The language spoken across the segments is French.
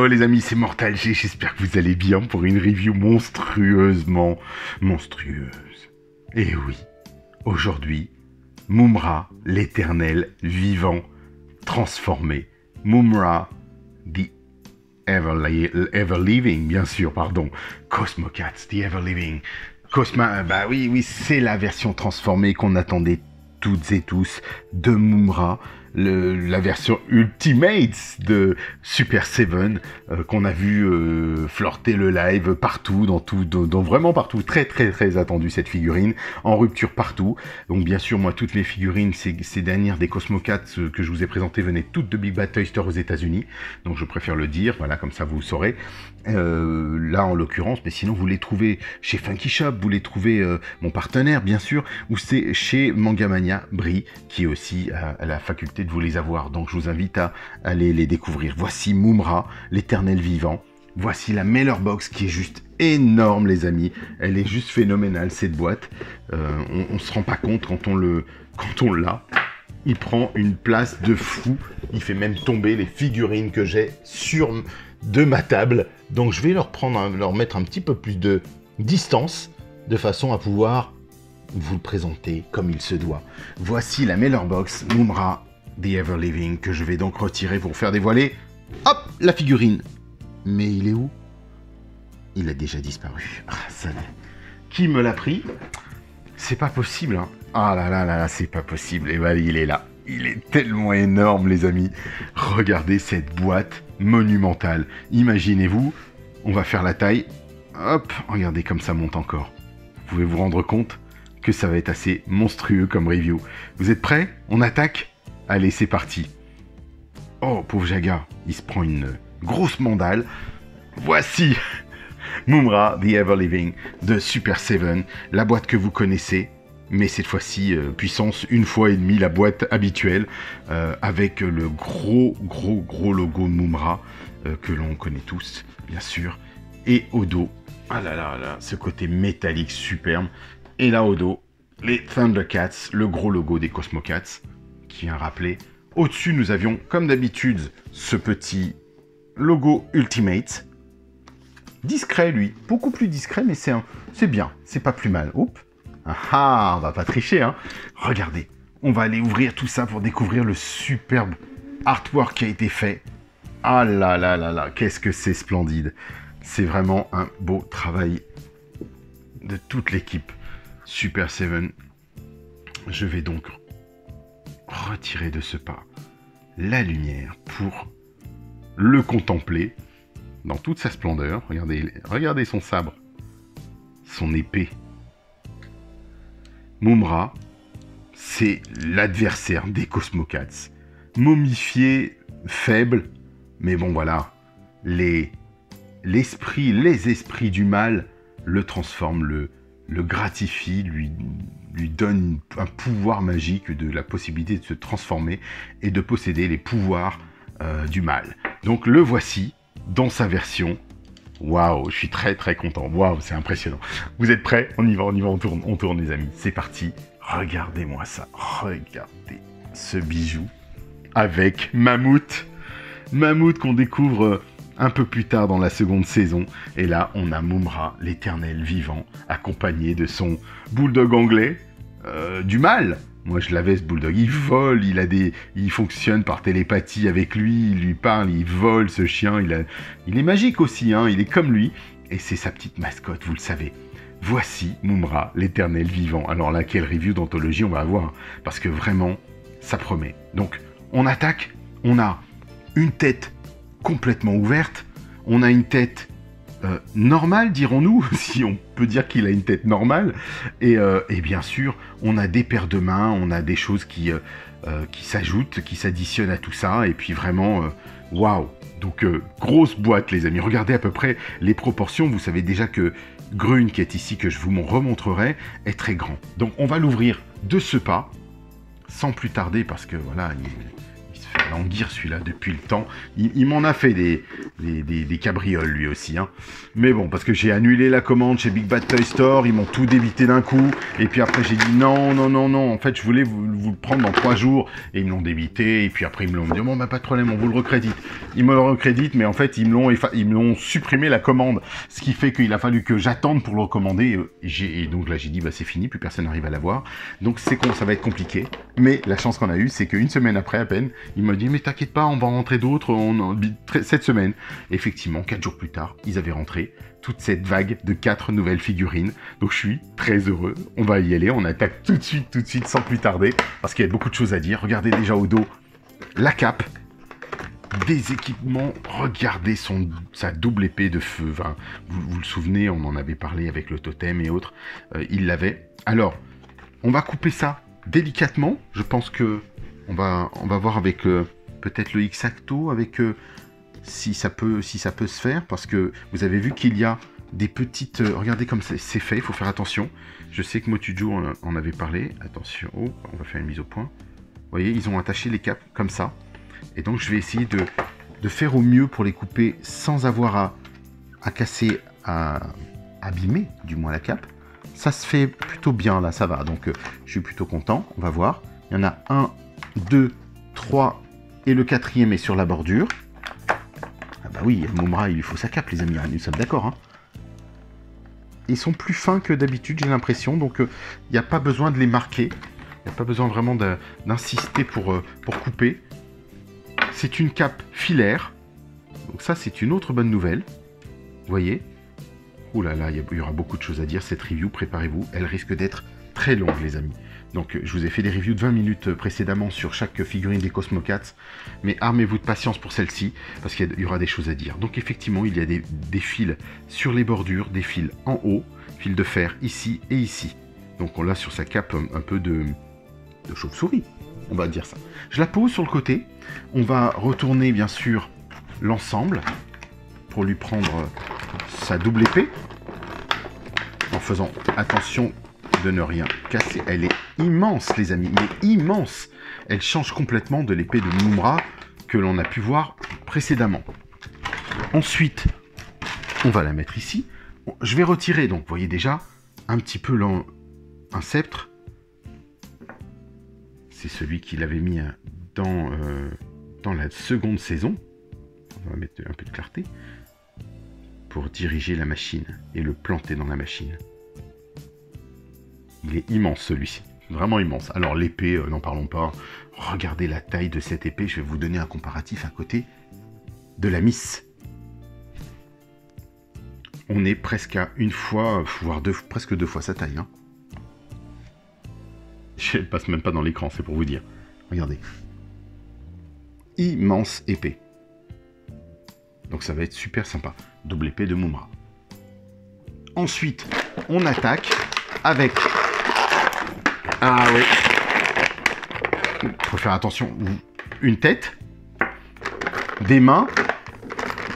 Hello les amis, c'est Mortal G, j'espère que vous allez bien pour une review monstrueusement monstrueuse. Et oui, aujourd'hui, Mumm-Ra, l'éternel vivant, transformé. Mumm-Ra, the ever-living, bien sûr, pardon. Cosmocats, the ever-living. Bah oui, c'est la version transformée qu'on attendait toutes et tous de Mumm-Ra. La version Ultimate de Super Seven qu'on a vu flirter le live partout, dans vraiment partout, très attendu cette figurine, en rupture partout. Donc bien sûr moi toutes mes figurines, ces dernières des Cosmocats que je vous ai présentées venaient toutes de Big Bad Toy Store aux États-Unis, donc je préfère le dire, voilà, comme ça vous saurez. Là en l'occurrence, mais sinon vous les trouvez chez Funky Shop, vous les trouvez mon partenaire bien sûr, ou c'est chez Mangamania Brie qui aussi a la faculté de vous les avoir, donc je vous invite à aller les découvrir. Voici Mumm-Ra, l'éternel vivant. Voici la Mailer Box qui est juste énorme les amis, elle est juste phénoménale cette boîte. On se rend pas compte quand on l'a. Il prend une place de fou, il fait même tomber les figurines que j'ai de ma table, donc je vais leur mettre un petit peu plus de distance de façon à pouvoir vous le présenter comme il se doit. Voici la Mailer Box Mumm-Ra The Ever Living que je vais donc retirer pour faire dévoiler, hop, la figurine. Mais il est où? Il a déjà disparu. Ah, ça... Qui me l'a pris? C'est pas possible, hein. Ah là, c'est pas possible. Et ben, il est là. Il est tellement énorme, les amis. Regardez cette boîte monumentale. Imaginez-vous, on va faire la taille. Hop, regardez comme ça monte encore. Vous pouvez vous rendre compte que ça va être assez monstrueux comme review. Vous êtes prêts? On attaque? Allez, c'est parti. Oh, pauvre Jaga, il se prend une grosse mandale. Voici Mumm-Ra, The Ever Living de Super Seven, la boîte que vous connaissez, mais cette fois-ci puissance 1,5 fois la boîte habituelle, avec le gros logo Mumm-Ra que l'on connaît tous, bien sûr. Et au dos, ah là, ce côté métallique superbe. Et là au dos, les Thundercats, le gros logo des Cosmocats, qui vient rappeler. Au-dessus, nous avions, comme d'habitude, ce petit logo Ultimate. Discret, lui. Beaucoup plus discret, mais c'est bien. C'est pas plus mal. Oups. Ah, on va pas tricher, hein. Regardez. On va aller ouvrir tout ça pour découvrir le superbe artwork qui a été fait. Ah là, qu'est-ce que c'est splendide. C'est vraiment un beau travail de toute l'équipe Super Seven. Je vais donc retirer de ce pas la lumière pour le contempler dans toute sa splendeur. Regardez son sabre, son épée. Mumm-Ra, c'est l'adversaire des Cosmocats. Momifié, faible, mais bon voilà, les esprits du mal le transforment, le gratifie, lui donne un pouvoir magique, de la possibilité de se transformer et de posséder les pouvoirs du mal. Donc le voici dans sa version. Waouh, je suis très content. Waouh, c'est impressionnant. Vous êtes prêts? On y va, on tourne les amis. C'est parti. Regardez-moi ça. Regardez ce bijou avec Mammouth. Mammouth qu'on découvre un peu plus tard dans la seconde saison. Et là, on a Mumm-Ra, l'éternel vivant, accompagné de son bulldog anglais du mal. Moi, je l'avais, ce bulldog. Il vole, il fonctionne par télépathie avec lui, il lui parle, il vole, ce chien. Il est magique aussi, hein, il est comme lui. Et c'est sa petite mascotte, vous le savez. Voici Mumm-Ra, l'éternel vivant. Alors là, quelle review d'anthologie on va avoir, parce que vraiment, ça promet. Donc, on attaque. On a une tête complètement ouverte. On a une tête normale, dirons-nous, si on peut dire qu'il a une tête normale. Et bien sûr, on a des paires de mains, on a des choses qui s'ajoutent, qui s'additionnent à tout ça. Et puis vraiment, waouh! Donc, grosse boîte, les amis. Regardez à peu près les proportions. Vous savez déjà que Grune, qui est ici, que je vous remontrerai, est très grand. Donc, on va l'ouvrir de ce pas, sans plus tarder, parce que voilà, il se fait languir celui-là depuis le temps. Il m'en a fait des cabrioles lui aussi. Hein. Mais bon, parce que j'ai annulé la commande chez Big Bad Toy Store, ils m'ont tout débité d'un coup. Et puis après j'ai dit non. En fait, je voulais vous le prendre dans 3 jours. Et ils me l'ont débité. Et puis après ils me l'ont dit bon bah pas de problème, on vous le recrédite. Ils me le recréditent, mais en fait ils me l'ont supprimé la commande. Ce qui fait qu'il a fallu que j'attende pour le recommander. Et donc là j'ai dit bah c'est fini, plus personne n'arrive à l'avoir. Donc c'est con, ça va être compliqué. Mais la chance qu'on a eue, c'est qu'une semaine après à peine, il m'a dit mais t'inquiète pas, on va rentrer d'autres cette semaine. Et effectivement, 4 jours plus tard, ils avaient rentré toute cette vague de 4 nouvelles figurines. Donc je suis très heureux. On va y aller, on attaque tout de suite, sans plus tarder, parce qu'il y a beaucoup de choses à dire. Regardez déjà au dos la cape, des équipements, regardez sa double épée de feu. Enfin, vous le souvenez, on en avait parlé avec le totem et autres. Il l'avait. Alors, on va couper ça délicatement. Je pense que on va voir avec peut-être le X-Acto, avec si ça peut se faire, parce que vous avez vu qu'il y a des petites... regardez comme c'est fait, il faut faire attention. Je sais que Motujo en avait parlé. Attention, oh, on va faire une mise au point. Vous voyez, ils ont attaché les capes comme ça. Et donc je vais essayer de faire au mieux pour les couper sans avoir à casser, à abîmer du moins la cape. Ça se fait plutôt bien là, ça va. Donc je suis plutôt content, on va voir. Il y en a 1, 2, 3 et le 4e est sur la bordure. Ah bah oui, Mumra, il lui faut sa cape, les amis, nous sommes d'accord. Hein. Ils sont plus fins que d'habitude, j'ai l'impression, donc il n'y a pas besoin de les marquer. Il n'y a pas besoin vraiment d'insister pour couper. C'est une cape filaire. Donc ça, c'est une autre bonne nouvelle. Vous voyez ? Ouh là là, il y aura beaucoup de choses à dire. Cette review, préparez-vous, elle risque d'être très longue, les amis. Donc, je vous ai fait des reviews de 20 minutes précédemment sur chaque figurine des Cosmo Cats. Mais armez-vous de patience pour celle-ci, parce qu'il y aura des choses à dire. Donc, effectivement, il y a des fils sur les bordures, des fils en haut, fils de fer ici et ici. Donc, on l'a sur sa cape un peu de chauve-souris, on va dire ça. Je la pose sur le côté. On va retourner, bien sûr, l'ensemble pour lui prendre sa double épée, en faisant attention de ne rien casser. Elle est immense, les amis, mais immense. Elle change complètement de l'épée de Mumra que l'on a pu voir précédemment. Ensuite, on va la mettre ici. Je vais retirer, donc vous voyez déjà un petit peu un sceptre. C'est celui qu'il avait mis dans la seconde saison. On va mettre un peu de clarté pour diriger la machine et le planter dans la machine. Il est immense celui-ci, vraiment immense. Alors l'épée, n'en parlons pas. Regardez la taille de cette épée, je vais vous donner un comparatif à côté de la Miss. On est presque à une fois, voire presque 2 fois sa taille. Hein. Je ne passe même pas dans l'écran, c'est pour vous dire. Regardez. Immense épée. Donc ça va être super sympa. Double épée de Mumra. Ensuite, on attaque avec... Ah oui. Il faut faire attention. Une tête. Des mains.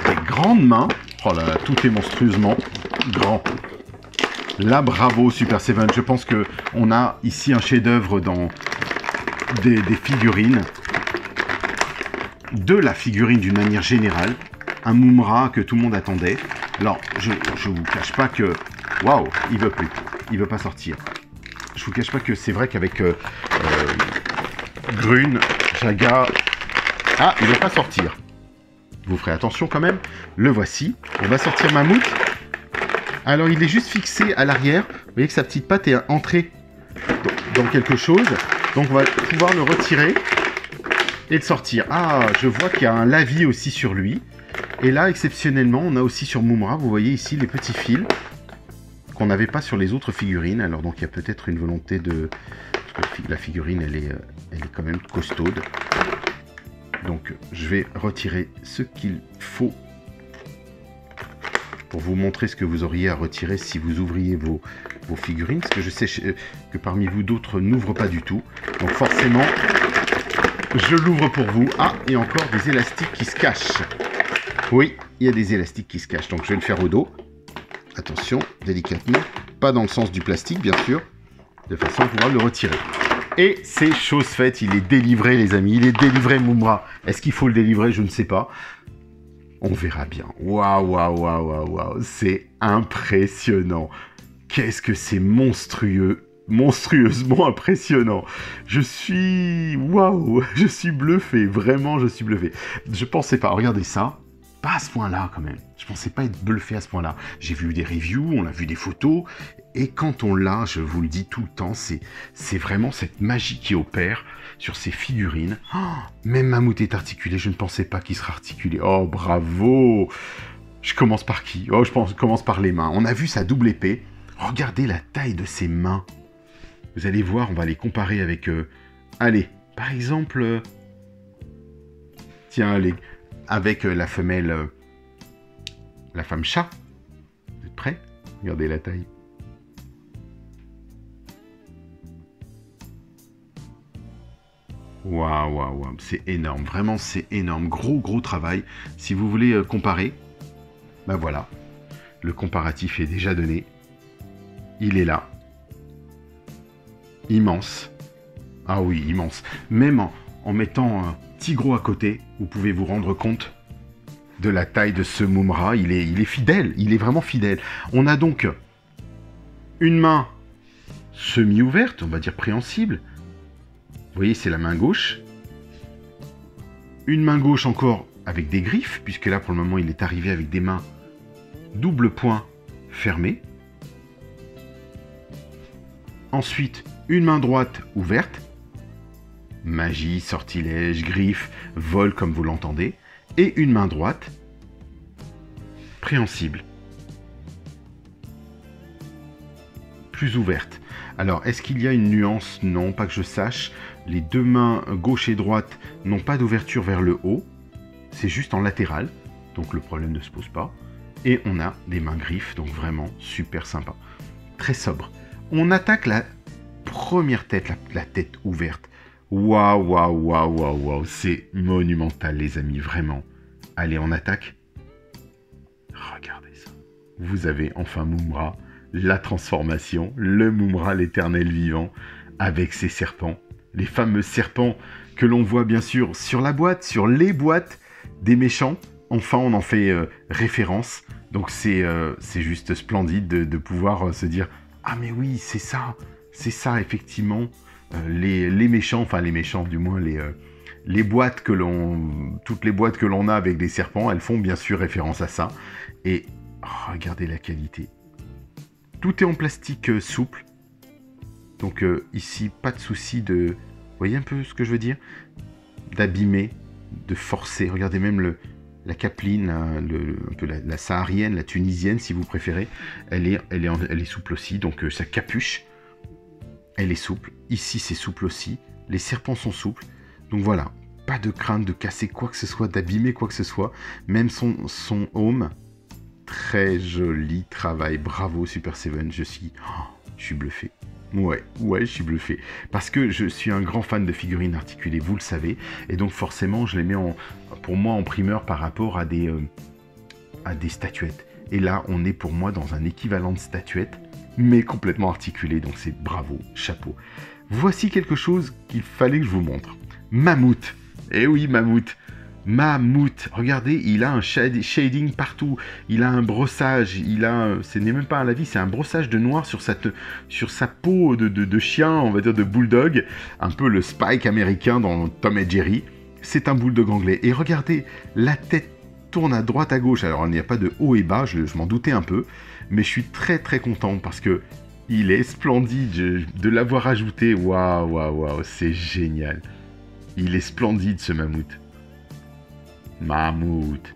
Des grandes mains. Oh là là, tout est monstrueusement grand. Là, bravo Super Seven. Je pense qu'on a ici un chef-d'œuvre dans des figurines. De la figurine d'une manière générale. Un Mumra que tout le monde attendait. Alors, je vous cache pas que... Waouh, il veut plus. Il veut pas sortir. Je vous cache pas que c'est vrai qu'avec Grune, Jaga... Ah, il veut pas sortir. Vous ferez attention quand même. Le voici. On va sortir Mammouth. Alors, il est juste fixé à l'arrière. Vous voyez que sa petite patte est entrée dans quelque chose. Donc, on va pouvoir le retirer et le sortir. Ah, je vois qu'il y a un lavis aussi sur lui. Et là, exceptionnellement, on a aussi sur Mumra, vous voyez ici les petits fils qu'on n'avait pas sur les autres figurines. Alors, donc, il y a peut-être une volonté de... La figurine, elle est quand même costaude. Donc, je vais retirer ce qu'il faut pour vous montrer ce que vous auriez à retirer si vous ouvriez vos figurines. Parce que je sais que parmi vous, d'autres n'ouvrent pas du tout. Donc, forcément, je l'ouvre pour vous. Ah, et encore des élastiques qui se cachent. Oui, il y a des élastiques qui se cachent. Donc, je vais le faire au dos. Attention, délicatement. Pas dans le sens du plastique, bien sûr. De façon à pouvoir le retirer. Et c'est chose faite, il est délivré les amis, il est délivré Mumm-Ra. Est-ce qu'il faut le délivrer? Je ne sais pas. On verra bien. Waouh, waouh, waouh, waouh, waouh, c'est impressionnant. Qu'est-ce que c'est monstrueux, monstrueusement impressionnant. Je suis... Waouh, je suis bluffé, vraiment je suis bluffé. Je pensais pas, regardez ça, pas à ce point-là quand même. Je pensais pas être bluffé à ce point-là. J'ai vu des reviews, on a vu des photos, et quand on l'a, je vous le dis tout le temps, c'est vraiment cette magie qui opère sur ces figurines. Oh, même Mammouth est articulé, je ne pensais pas qu'il serait articulé. Oh, bravo! Je commence par qui? Oh, je commence par les mains. On a vu sa double épée. Regardez la taille de ses mains. Vous allez voir, on va les comparer avec... allez, par exemple... tiens, allez, avec la femelle... la femme chat. Vous êtes prêts? Regardez la taille. Waouh, waouh, waouh, c'est énorme, vraiment c'est énorme, gros travail. Si vous voulez comparer, ben voilà, le comparatif est déjà donné, il est là, immense, ah oui, immense, même en mettant un petit gros à côté, vous pouvez vous rendre compte de la taille de ce Mumm-Ra, il est fidèle, il est vraiment fidèle. On a donc une main semi-ouverte, on va dire préhensible. Vous voyez, c'est la main gauche. Une main gauche encore avec des griffes, puisque là, pour le moment, il est arrivé avec des mains double poing fermées. Ensuite, une main droite ouverte. Magie, sortilège, griffes, vol, comme vous l'entendez. Et une main droite préhensible. Plus ouverte. Alors, est-ce qu'il y a une nuance? Non, pas que je sache. Les deux mains gauche et droite n'ont pas d'ouverture vers le haut. C'est juste en latéral. Donc le problème ne se pose pas. Et on a des mains griffes, donc vraiment super sympa. Très sobre. On attaque la première tête, la tête ouverte. Waouh, waouh, waouh, waouh, waouh. C'est monumental, les amis, vraiment. Allez, on attaque. Regardez ça. Vous avez enfin Mumm-Ra, la transformation, le Mumm-Ra, l'éternel vivant, avec ses serpents. Les fameux serpents que l'on voit bien sûr sur la boîte, sur les boîtes des méchants. Enfin, on en fait référence. Donc c'est juste splendide de pouvoir se dire « Ah mais oui, c'est ça effectivement. Les méchants, enfin les méchants du moins, les boîtes que toutes les boîtes que l'on a avec des serpents, elles font bien sûr référence à ça. Et regardez la qualité. Tout est en plastique souple. Donc ici, pas de souci de... Vous voyez un peu ce que je veux dire? D'abîmer, de forcer. Regardez même la capeline, un peu la saharienne, la tunisienne si vous préférez. Elle est souple aussi. Donc sa capuche, elle est souple. Ici, c'est souple aussi. Les serpents sont souples. Donc voilà, pas de crainte de casser quoi que ce soit, d'abîmer quoi que ce soit. Même son home, très joli travail. Bravo Super Seven, je suis bluffé. Ouais, je suis bluffé. Parce que je suis un grand fan de figurines articulées, vous le savez. Et donc forcément, je les mets pour moi en primeur par rapport à des statuettes. Et là, on est pour moi dans un équivalent de statuette, mais complètement articulé. Donc c'est bravo, chapeau. Voici quelque chose qu'il fallait que je vous montre. Mammouth. Eh oui, Mammouth. Mammouth, regardez, il a un shading partout, il a un brossage, ce n'est même pas un lavis, c'est un brossage de noir sur sa peau de chien, on va dire de bulldog, un peu le Spike américain dans Tom et Jerry. C'est un bulldog anglais. Et regardez, la tête tourne à droite à gauche, alors il n'y a pas de haut et bas, je m'en doutais un peu, mais je suis très content parce que il est splendide de l'avoir ajouté. Waouh, waouh, waouh, c'est génial. Il est splendide ce Mammouth. Mammouth.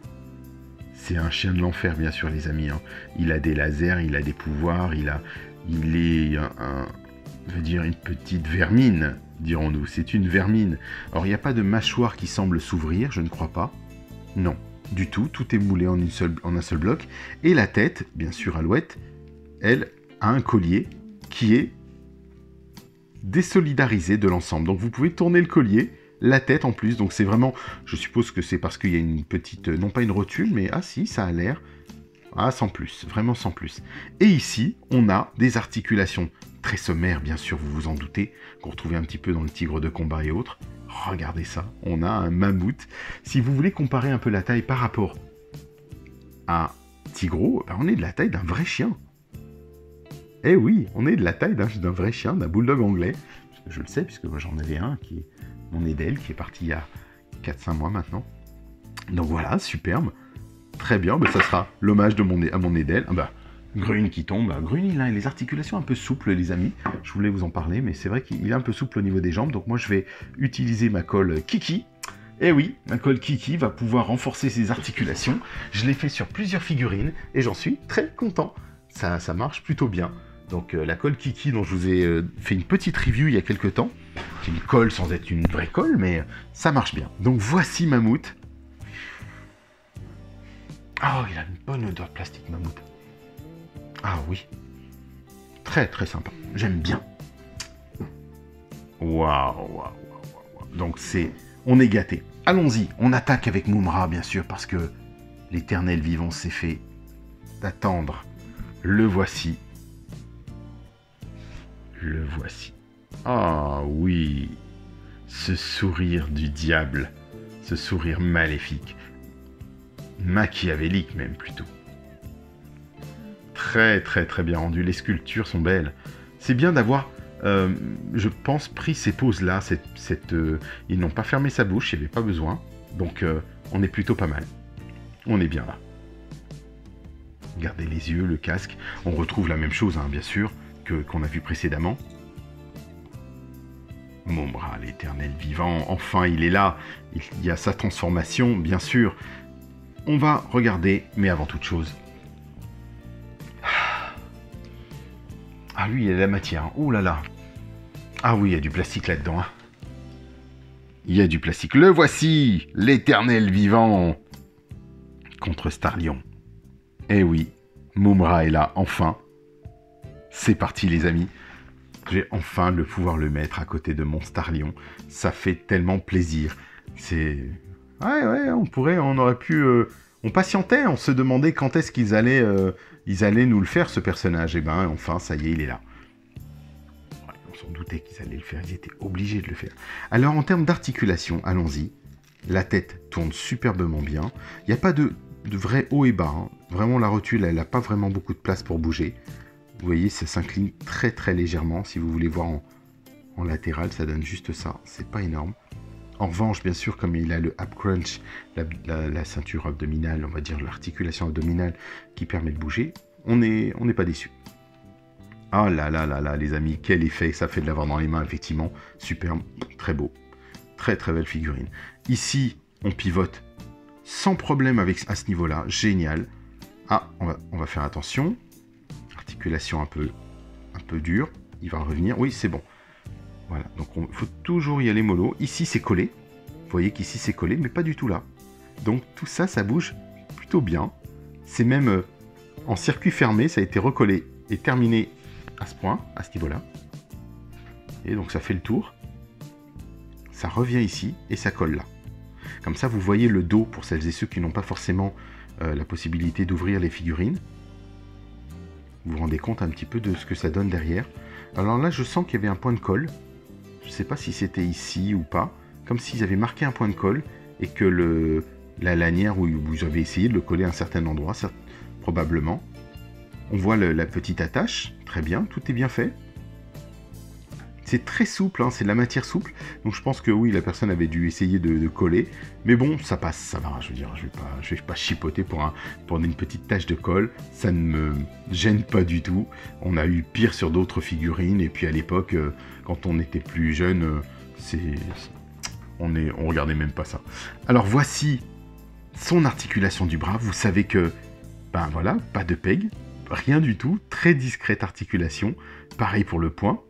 C'est un chien de l'enfer, bien sûr, les amis. Hein. Il a des lasers, il a des pouvoirs, il est je veux dire, une petite vermine, dirons-nous. C'est une vermine. Alors, il n'y a pas de mâchoire qui semble s'ouvrir, je ne crois pas. Non, du tout. Tout est moulé en un seul bloc. Et la tête, bien sûr, Alouette, elle a un collier qui est désolidarisé de l'ensemble. Donc, vous pouvez tourner le collier, la tête en plus, donc c'est vraiment, je suppose que c'est parce qu'il y a une petite, non pas une rotule, mais ah si, ça a l'air, sans plus, vraiment sans plus. Et ici, on a des articulations très sommaire, bien sûr, vous vous en doutez, qu'on retrouvait un petit peu dans le tigre de combat et autres. Regardez ça, on a un mammouth. Si vous voulez comparer un peu la taille par rapport à Tigro, ben on est de la taille d'un vrai chien. Eh oui, on est de la taille d'un vrai chien, d'un bulldog anglais. Je le sais, puisque moi j'en avais un, qui est mon Edel, qui est parti il y a 4-5 mois maintenant. Donc voilà, superbe. Très bien, ben ça sera l'hommage à mon Edel. Ah bah, Grune qui tombe. Grune, il a les articulations un peu souples, les amis. Je voulais vous en parler, mais c'est vrai qu'il est un peu souple au niveau des jambes. Donc moi, je vais utiliser ma colle Kiki. Et oui, ma colle Kiki va pouvoir renforcer ses articulations. Je l'ai fait sur plusieurs figurines et j'en suis très content. Ça marche plutôt bien. Donc la colle Kiki dont je vous ai fait une petite review il y a quelques temps. C'est une colle sans être une vraie colle, mais ça marche bien. Donc voici Mammouth. Oh, il a une bonne odeur de plastique, Mammouth. Ah oui. Très très sympa. J'aime bien. Waouh. Donc on est gâté. Allons-y, on attaque avec Mumra, bien sûr, parce que l'éternel vivant s'est fait d'attendre. Le voici. Le voici. Ah oui. Ce sourire du diable. Ce sourire maléfique. Machiavélique même, plutôt. Très très très bien rendu. Les sculptures sont belles. C'est bien d'avoir... je pense, pris ces poses-là. Ils n'ont pas fermé sa bouche, il n'y avait pas besoin. Donc, on est plutôt pas mal. On est bien là. Regardez les yeux, le casque. On retrouve la même chose, hein, bien sûr, qu'on a vu précédemment. Mumra, l'éternel vivant, enfin, il est là. Il y a sa transformation, bien sûr. On va regarder, mais avant toute chose... Ah, lui, il y a de la matière. Oh là là. Ah oui, il y a du plastique là-dedans. Hein. Il y a du plastique. Le voici, l'éternel vivant. Contre Starlion. Eh oui, Mumra est là, enfin. C'est parti, les amis. J'ai enfin le pouvoir le mettre à côté de mon Starlion. Ça fait tellement plaisir. C'est... Ouais, on aurait pu... On patientait, on se demandait quand est-ce qu'ils allaient nous le faire, ce personnage. Et ben, enfin, ça y est, il est là. Ouais, on s'en doutait qu'ils allaient le faire, ils étaient obligés de le faire. Alors, en termes d'articulation, allons-y. La tête tourne superbement bien. Il n'y a pas de vrai haut et bas. Hein. Vraiment, la rotule, elle n'a pas vraiment beaucoup de place pour bouger. Vous voyez, ça s'incline très très légèrement. Si vous voulez voir en latéral, ça donne juste ça. C'est pas énorme. En revanche, bien sûr, comme il a le ab crunch, la ceinture abdominale, on va dire l'articulation abdominale qui permet de bouger, on n'est pas déçu. Ah là là là là, les amis, quel effet ça fait de l'avoir dans les mains, effectivement. Superbe, très beau. Très très belle figurine. Ici, on pivote sans problème à ce niveau-là. Génial. Ah, on va faire attention. Articulation un peu dure. Il va revenir. Oui, c'est bon. Voilà, donc il faut toujours y aller mollo. Ici, c'est collé. Vous voyez qu'ici, c'est collé, mais pas du tout là. Donc, tout ça, ça bouge plutôt bien. C'est même en circuit fermé. Ça a été recollé et terminé à ce point, à ce niveau-là. Et donc, ça fait le tour. Ça revient ici et ça colle là. Comme ça, vous voyez le dos pour celles et ceux qui n'ont pas forcément la possibilité d'ouvrir les figurines. Vous vous rendez compte un petit peu de ce que ça donne derrière. Alors là, je sens qu'il y avait un point de colle. Je ne sais pas si c'était ici ou pas. Comme s'ils avaient marqué un point de colle et que la lanière où vous avez essayé de le coller à un certain endroit, probablement. On voit la petite attache. Très bien, tout est bien fait. C'est très souple, hein, c'est de la matière souple. Donc je pense que oui, la personne avait dû essayer de coller. Mais bon, ça passe, ça va. Je veux dire, je vais pas chipoter pour une petite tache de colle. Ça ne me gêne pas du tout. On a eu pire sur d'autres figurines. Et puis à l'époque, quand on était plus jeune, on regardait même pas ça. Alors voici son articulation du bras. Vous savez que, ben voilà, pas de peg, rien du tout. Très discrète articulation. Pareil pour le poing.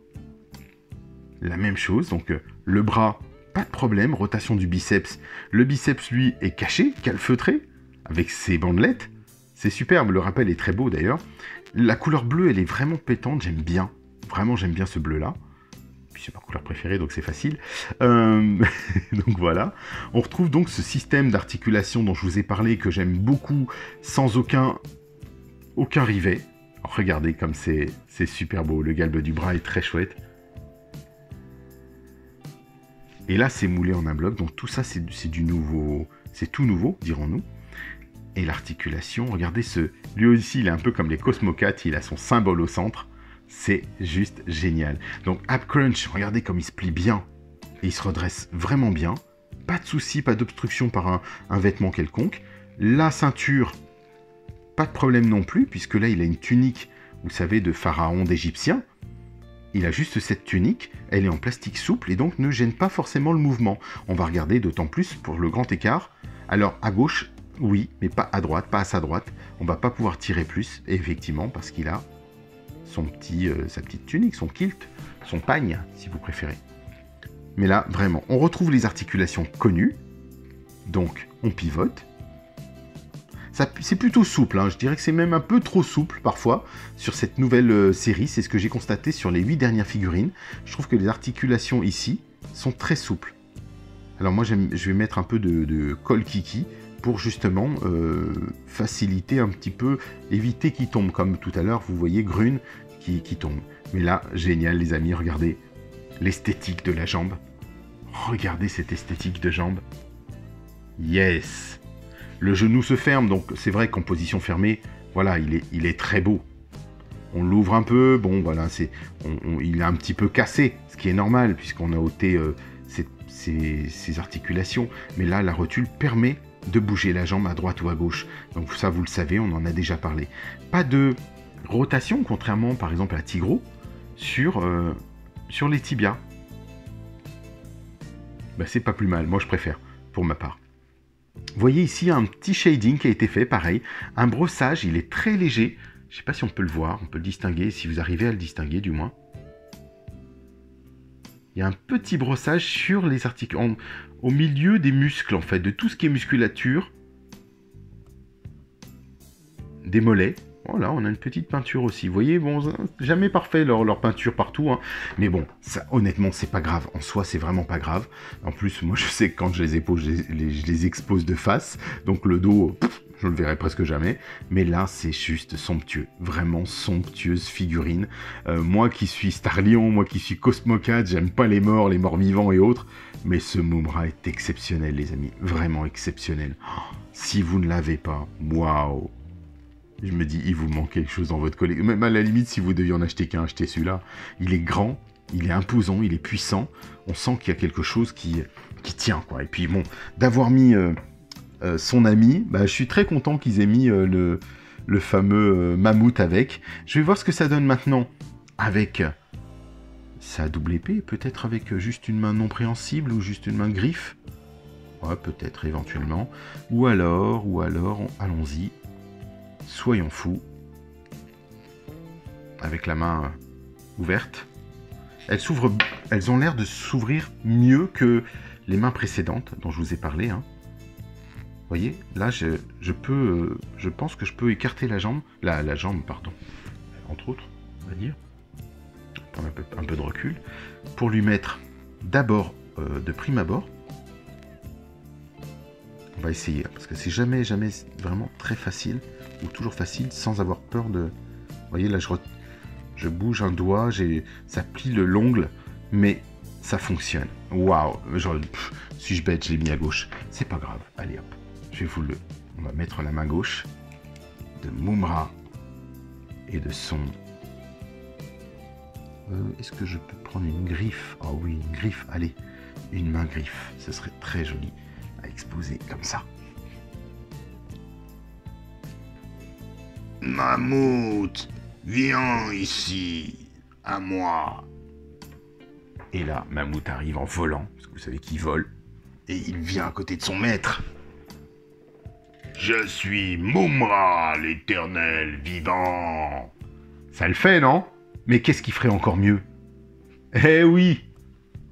La même chose, donc le bras, pas de problème, rotation du biceps. Le biceps, lui, est caché, calfeutré, avec ses bandelettes. C'est superbe, le rappel est très beau d'ailleurs. La couleur bleue, elle est vraiment pétante, j'aime bien. Vraiment, j'aime bien ce bleu-là. Puis c'est ma couleur préférée, donc c'est facile. Donc voilà. On retrouve donc ce système d'articulation dont je vous ai parlé, que j'aime beaucoup, sans aucun rivet. Regardez comme c'est super beau. Le galbe du bras est très chouette. Et là, c'est moulé en un bloc. Donc tout ça, c'est du nouveau. C'est tout nouveau, dirons-nous. Et l'articulation, regardez lui aussi, il est un peu comme les Cosmocats. Il a son symbole au centre. C'est juste génial. Donc Ab Crunch, regardez comme il se plie bien. Et il se redresse vraiment bien. Pas de souci, pas d'obstruction par un vêtement quelconque. La ceinture, pas de problème non plus, puisque là, il a une tunique, vous savez, de pharaon d'Égyptien. Il a juste cette tunique, elle est en plastique souple et donc ne gêne pas forcément le mouvement. On va regarder d'autant plus pour le grand écart. Alors, à gauche, oui, mais pas à droite, pas à sa droite. On va pas pouvoir tirer plus, effectivement, parce qu'il a sa petite tunique, son kilt, son pagne, si vous préférez. Mais là, vraiment, on retrouve les articulations connues. Donc, on pivote. C'est plutôt souple, hein. Je dirais que c'est même un peu trop souple parfois sur cette nouvelle série. C'est ce que j'ai constaté sur les 8 dernières figurines. Je trouve que les articulations ici sont très souples. Alors moi, je vais mettre un peu de colle kiki pour justement faciliter un petit peu, éviter qu'il tombe. Comme tout à l'heure, vous voyez Grune qui tombe. Mais là, génial les amis, regardez l'esthétique de la jambe. Regardez cette esthétique de jambe. Yes! Le genou se ferme, donc c'est vrai qu'en position fermée, voilà, il est très beau. On l'ouvre un peu, bon voilà, il est un petit peu cassé, ce qui est normal, puisqu'on a ôté ses articulations. Mais là, la rotule permet de bouger la jambe à droite ou à gauche. Donc ça, vous le savez, on en a déjà parlé. Pas de rotation, contrairement par exemple à Tigro, sur les tibias. Ben, c'est pas plus mal, moi je préfère, pour ma part. Vous voyez ici un petit shading qui a été fait, pareil. Un brossage, il est très léger. Je ne sais pas si on peut le voir, on peut le distinguer, si vous arrivez à le distinguer du moins. Il y a un petit brossage sur les articulations, au milieu des muscles en fait, de tout ce qui est musculature. Des mollets. Voilà, on a une petite peinture aussi. Vous voyez, bon, jamais parfait leur peinture partout, hein. Mais bon, ça, honnêtement, c'est pas grave. En soi, c'est vraiment pas grave. En plus, moi, je sais que quand je les épose, je les expose de face. Donc le dos, je le verrai presque jamais. Mais là, c'est juste somptueux. Vraiment somptueuse figurine. Moi qui suis Star Lion, moi qui suis Cosmocat, j'aime pas les morts vivants et autres. Mais ce Mumm-Ra est exceptionnel, les amis. Vraiment exceptionnel. Oh, si vous ne l'avez pas, waouh! Je me dis, il vous manque quelque chose dans votre collection. Même à la limite, si vous deviez en acheter qu'un, achetez celui-là. Il est grand, il est imposant, il est puissant. On sent qu'il y a quelque chose qui tient, quoi. Et puis bon, d'avoir mis son ami, bah, je suis très content qu'ils aient mis le fameux mammouth avec. Je vais voir ce que ça donne maintenant avec sa double épée, peut-être avec juste une main non préhensible ou juste une main griffe. Ouais, peut-être éventuellement. Ou alors, allons-y. Soyons fous. Avec la main ouverte. Elles ont l'air de s'ouvrir mieux que les mains précédentes dont je vous ai parlé, hein. Vous voyez, là, je pense que je peux écarter la jambe. La jambe, pardon. Entre autres, on va dire. Prendre un peu de recul. Pour lui mettre d'abord, de prime abord. On va essayer, parce que c'est jamais vraiment très facile. Ou toujours facile sans avoir peur de... Vous voyez là je bouge un doigt, ça plie l'ongle, mais ça fonctionne. Waouh, suis-je bête, je l'ai mis à gauche. C'est pas grave, allez hop, on va mettre la main gauche de Mumm-Ra et de son... Est-ce que je peux prendre une griffe? Oh oui, une griffe, allez, une main griffe, ce serait très joli à exposer comme ça. Mammouth, viens ici, à moi. Et là, Mammouth arrive en volant, parce que vous savez qu'il vole, et il vient à côté de son maître. Je suis Mumm-Ra, l'éternel vivant. Ça le fait, non? Mais qu'est-ce qui ferait encore mieux? Eh oui,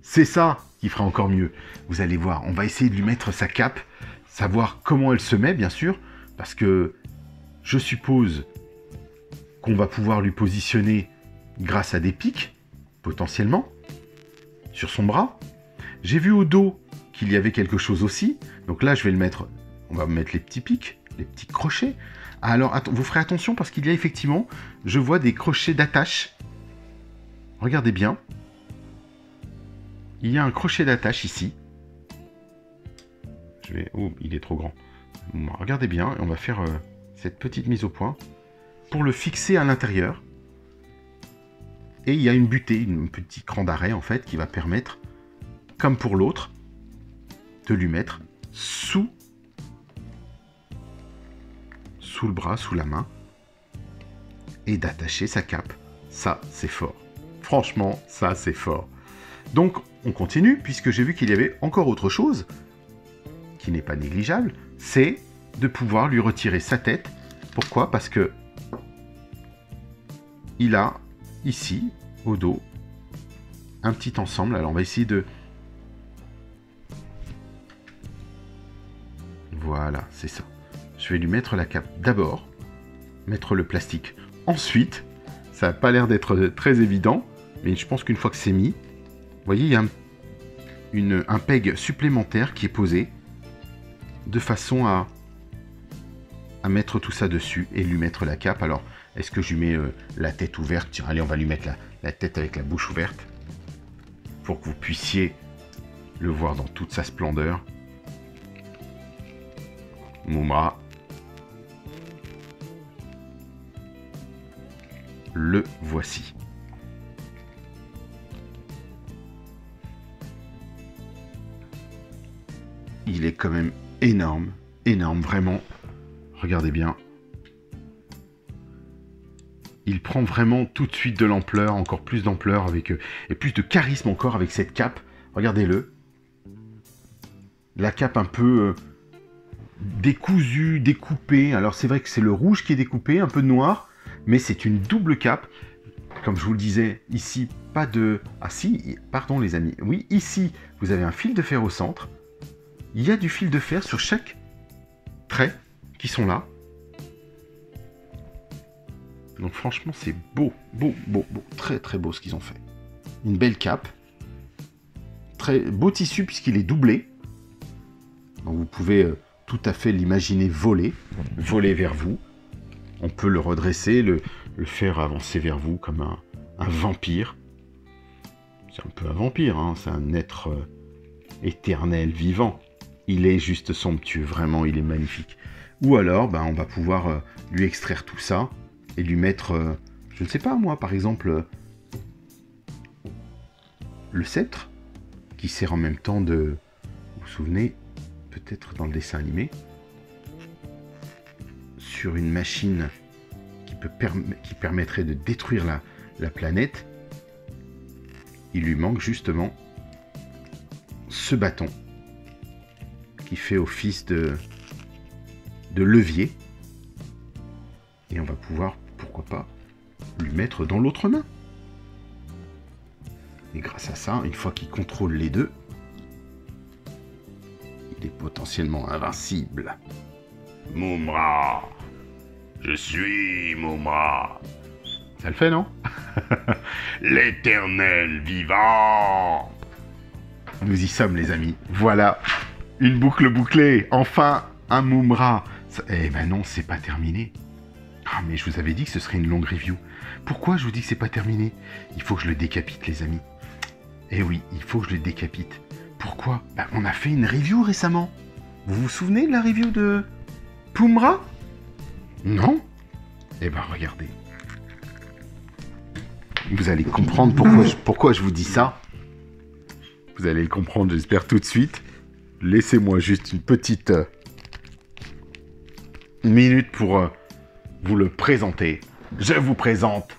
c'est ça qui ferait encore mieux. Vous allez voir, on va essayer de lui mettre sa cape, savoir comment elle se met, bien sûr, parce que je suppose qu'on va pouvoir lui positionner grâce à des pics, potentiellement, sur son bras. J'ai vu au dos qu'il y avait quelque chose aussi. Donc là, je vais le mettre, on va mettre les petits pics, les petits crochets. Alors, vous ferez attention parce qu'il y a effectivement, je vois des crochets d'attache. Regardez bien. Il y a un crochet d'attache ici. Oh, il est trop grand. Regardez bien, on va faire cette petite mise au point pour le fixer à l'intérieur. Et il y a une butée, un petit cran d'arrêt en fait, qui va permettre, comme pour l'autre, de lui mettre sous le bras, sous la main, et d'attacher sa cape. Ça, c'est fort. Franchement, ça, c'est fort. Donc, on continue, puisque j'ai vu qu'il y avait encore autre chose, qui n'est pas négligeable, c'est de pouvoir lui retirer sa tête. Pourquoi? Parce que il a, ici, au dos, un petit ensemble. Alors, on va essayer de... Voilà, c'est ça. Je vais lui mettre la cape d'abord, mettre le plastique ensuite. Ça n'a pas l'air d'être très évident, mais je pense qu'une fois que c'est mis, vous voyez, il y a un peg supplémentaire qui est posé de façon à mettre tout ça dessus et lui mettre la cape. Alors, est-ce que je lui mets la tête ouverte? Tiens, allez, on va lui mettre la tête avec la bouche ouverte pour que vous puissiez le voir dans toute sa splendeur. Mumra. Le voici. Il est quand même énorme, énorme, vraiment. Regardez bien. Il prend vraiment tout de suite de l'ampleur, encore plus d'ampleur, et plus de charisme encore avec cette cape. Regardez-le. La cape un peu décousue, découpée. Alors c'est vrai que c'est le rouge qui est découpé, un peu de noir, mais c'est une double cape. Comme je vous le disais, ici, pas de... Ah si, pardon les amis. Oui, ici, vous avez un fil de fer au centre. Il y a du fil de fer sur chaque trait qui sont là. Donc franchement, c'est beau, beau, beau, beau. Très, très beau ce qu'ils ont fait. Une belle cape. Très beau tissu puisqu'il est doublé. Donc vous pouvez tout à fait l'imaginer voler vers vous. On peut le redresser, le faire avancer vers vous comme un vampire. C'est un peu un vampire, hein, c'est un être éternel, vivant. Il est juste somptueux, vraiment, il est magnifique. Ou alors, ben, on va pouvoir lui extraire tout ça et lui mettre, je ne sais pas moi, par exemple, le sceptre, qui sert en même temps de... Vous vous souvenez, peut-être dans le dessin animé, sur une machine qui permettrait de détruire la planète, il lui manque justement ce bâton qui fait office de levier. Et on va pouvoir, pourquoi pas, lui mettre dans l'autre main. Et grâce à ça, une fois qu'il contrôle les deux, il est potentiellement invincible. Mumra, je suis Mumra. Ça le fait, non? L'éternel vivant. Nous y sommes, les amis. Voilà, une boucle bouclée. Enfin, un Mumra. Eh ben non, c'est pas terminé. Ah, mais je vous avais dit que ce serait une longue review. Pourquoi je vous dis que c'est pas terminé? Il faut que je le décapite, les amis. Eh oui, il faut que je le décapite. Pourquoi? Ben, on a fait une review récemment. Vous vous souvenez de la review de Pumra? Non? Eh ben, regardez. Vous allez comprendre pourquoi je vous dis ça. Vous allez le comprendre, j'espère, tout de suite. Laissez-moi juste une petite minute pour vous le présenter. Je vous présente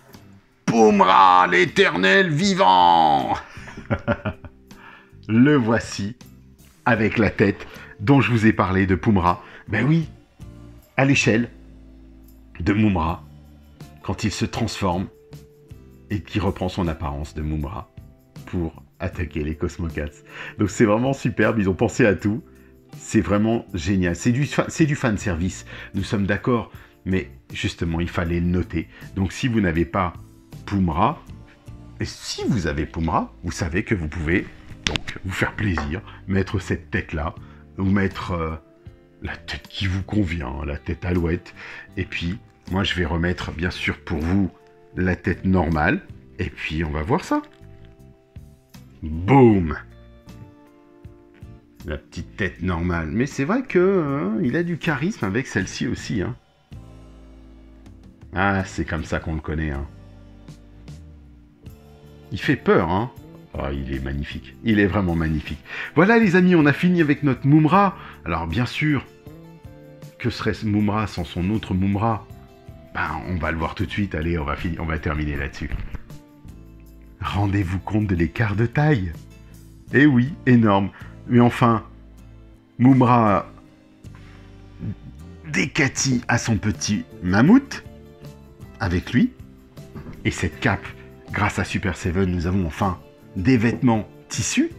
Pumra, l'éternel vivant. Le voici, avec la tête dont je vous ai parlé de Pumra. Ben oui, à l'échelle de Mumra, quand il se transforme et qui reprend son apparence de Mumra pour attaquer les Cosmocats. Donc c'est vraiment superbe, ils ont pensé à tout. C'est vraiment génial. C'est du fan service, nous sommes d'accord, mais justement, il fallait le noter. Donc si vous n'avez pas Pumra, et si vous avez Pumra, vous savez que vous pouvez donc vous faire plaisir, mettre cette tête-là, ou mettre la tête qui vous convient, la tête alouette. Et puis, moi, je vais remettre, bien sûr, pour vous, la tête normale. Et puis, on va voir ça. Boum! La petite tête normale. Mais c'est vrai que il a du charisme avec celle-ci aussi. Hein. Ah, c'est comme ça qu'on le connaît. Hein. Il fait peur, hein. Oh, il est magnifique. Il est vraiment magnifique. Voilà, les amis, on a fini avec notre Moomra. Alors, bien sûr, que serait ce Moomra sans son autre Moomra? Ben, on va le voir tout de suite. Allez, on va terminer là-dessus. Rendez-vous compte de l'écart de taille. Eh oui, énorme. Mais enfin, Moomra décatit à son petit mammouth avec lui. Et cette cape, grâce à Super Seven, nous avons enfin des vêtements tissus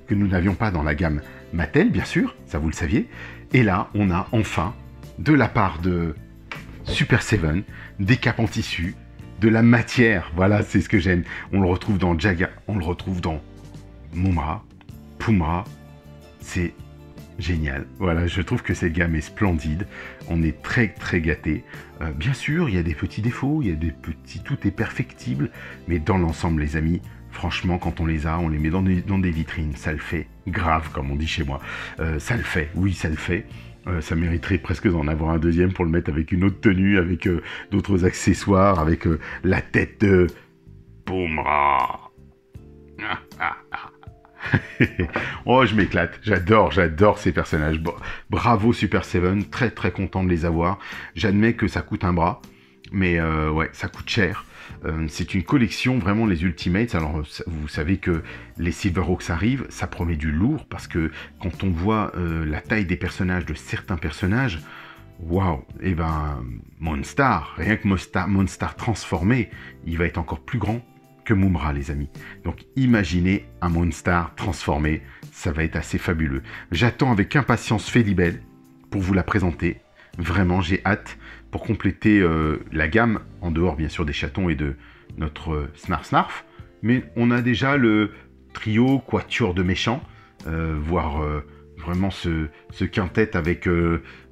que nous n'avions pas dans la gamme Mattel, bien sûr, ça vous le saviez. Et là, on a enfin, de la part de Super Seven, des capes en tissu, de la matière. Voilà, c'est ce que j'aime. On le retrouve dans Jaga, on le retrouve dans Moomra, Poomra. C'est génial. Voilà, je trouve que cette gamme est splendide. On est très très gâtés. Bien sûr, il y a des petits défauts, il y a des petits... Tout est perfectible. Mais dans l'ensemble, les amis, franchement, quand on les a, on les met dans des vitrines. Ça le fait grave, comme on dit chez moi. Ça le fait, oui, ça le fait. Ça mériterait presque d'en avoir un deuxième pour le mettre avec une autre tenue, avec d'autres accessoires, avec la tête de Poomra. Oh, je m'éclate. J'adore ces personnages. Bravo Super Seven, très très content de les avoir. J'admets que ça coûte un bras, mais ouais, ça coûte cher. C'est une collection, vraiment, les Ultimates. Alors, vous savez que les Silverhawks arrivent, ça promet du lourd, parce que quand on voit la taille des personnages, de certains personnages, waouh, et ben, Monstar, rien que Monstar transformé, il va être encore plus grand que Moomra, les amis. Donc, imaginez un Monstar transformé, ça va être assez fabuleux. J'attends avec impatience Felibel pour vous la présenter. Vraiment, j'ai hâte pour compléter la gamme, en dehors bien sûr des chatons et de notre Snarf. Mais on a déjà le trio quatuor de méchants, voire vraiment ce quintet avec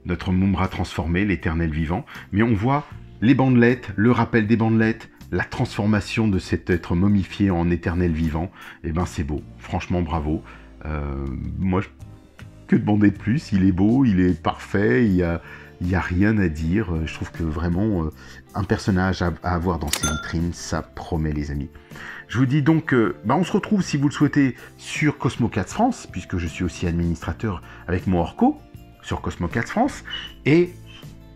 notre Moomra transformé, l'éternel vivant. Mais on voit les bandelettes, le rappel des bandelettes, la transformation de cet être momifié en éternel vivant. Et ben c'est beau, franchement bravo. Moi, que demander de plus? Il est beau, il est parfait, il y a rien à dire. Je trouve que vraiment, un personnage à avoir dans ces vitrines, ça promet, les amis. Je vous dis donc, on se retrouve, si vous le souhaitez, sur Cosmocats France, puisque je suis aussi administrateur avec mon Orco, sur Cosmocats France. Et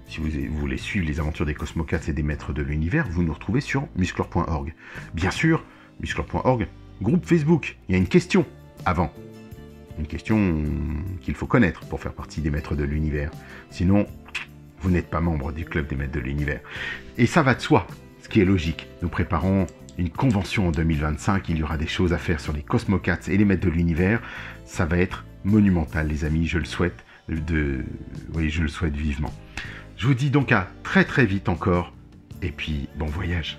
si vous voulez suivre les aventures des Cosmocats et des maîtres de l'univers, vous nous retrouvez sur musclor.org. Bien sûr, musclor.org, groupe Facebook. Il y a une question avant. Une question qu'il faut connaître pour faire partie des maîtres de l'univers. Sinon, vous n'êtes pas membre du club des maîtres de l'univers. Et ça va de soi, ce qui est logique. Nous préparons une convention en 2025. Il y aura des choses à faire sur les Cosmocats et les maîtres de l'univers. Ça va être monumental, les amis. Je le souhaite. Oui, je le souhaite vivement. Je vous dis donc à très très vite encore. Et puis, bon voyage.